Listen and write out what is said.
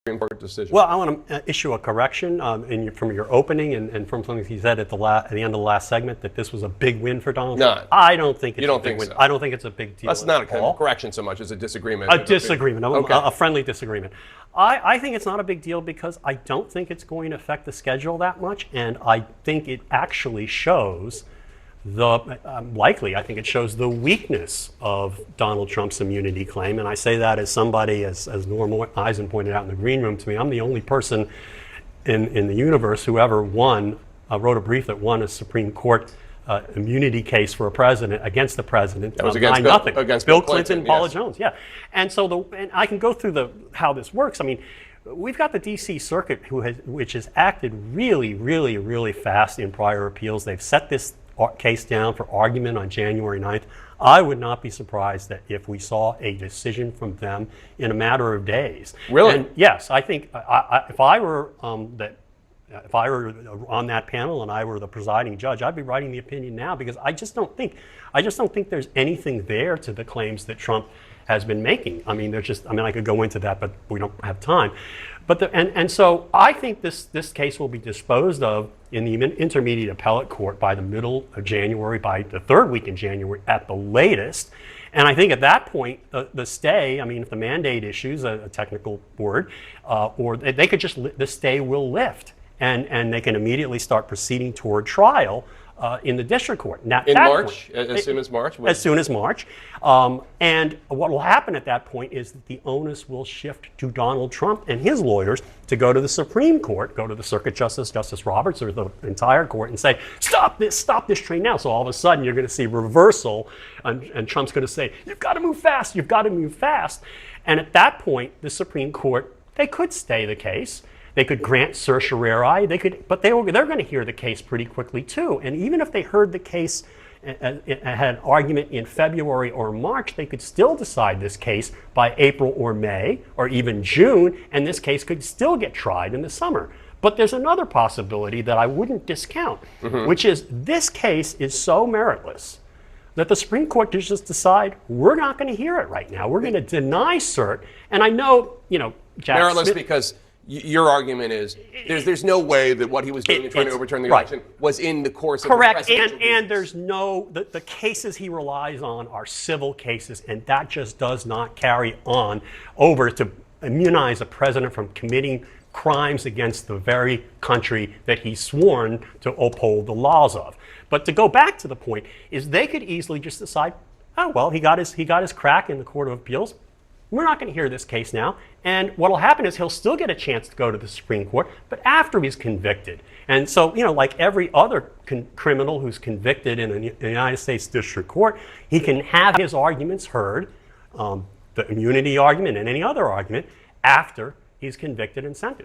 Supreme Court decision? Well, I want to issue a correction from your opening and from something he said at the end of the last segment that this was a big win for Donald Trump. I don't think it's a big win. I don't think it's a big deal. That's not a correction so much as a disagreement. A disagreement, a friendly disagreement. I think it's not a big deal because I don't think it's going to affect the schedule that much, and I think it actually shows I think it shows the weakness of Donald Trump's immunity claim. And I say that as somebody, as Norm Eisen pointed out in the green room to me, I'm the only person in the universe who ever wrote a brief that won a Supreme Court immunity case for a president, against the president. That was against Bill Clinton, Paula Jones, yeah. And so and I can go through how this works. I mean, we've got the D.C. Circuit which has acted really, really, really fast in prior appeals. They've set this case down for argument on January 9th. I would not be surprised that if we saw a decision from them in a matter of days. Really? And yes, I think if I were on that panel and I were the presiding judge, I'd be writing the opinion now, because I just don't think there's anything there to the claims that Trump has been making. I mean, I could go into that, but we don't have time. But and so I think this case will be disposed of in the intermediate appellate court by the middle of January, by the third week in January at the latest. And I think at that point, the stay, I mean, if the mandate issues, a technical word, or they could the stay will lift, and they can immediately start proceeding toward trial in the district court. Now, in March? As soon as March? As soon as March. And what will happen at that point is that the onus will shift to Donald Trump and his lawyers to go to the Supreme Court, go to the Circuit Justice, Justice Roberts, or the entire court, and say, stop this train now. So all of a sudden you're going to see reversal, and Trump's going to say, you've got to move fast, you've got to move fast. And at that point, the Supreme Court, they could stay the case. They could grant certiorari, but they're going to hear the case pretty quickly too. And even if they heard the case, had an argument in February or March, they could still decide this case by April or May or even June, and this case could still get tried in the summer. But there's another possibility that I wouldn't discount, which is this case is so meritless that the Supreme Court just decide, we're not going to hear it right now. We're going to deny cert. And I know, Jack meritless Smith, because your argument is there's no way that what he was doing in trying to overturn the election was in the course of the presidential and there's the cases he relies on are civil cases, and that just does not carry on over to immunize a president from committing crimes against the very country that he's sworn to uphold the laws of. But to go back to the point is they could easily just decide, oh well, he got his crack in the Court of Appeals. We're not going to hear this case now. And what will happen is he'll still get a chance to go to the Supreme Court, but after he's convicted. And so, like every other criminal who's convicted in a United States District Court, he can have his arguments heard, the immunity argument and any other argument, after he's convicted and sentenced.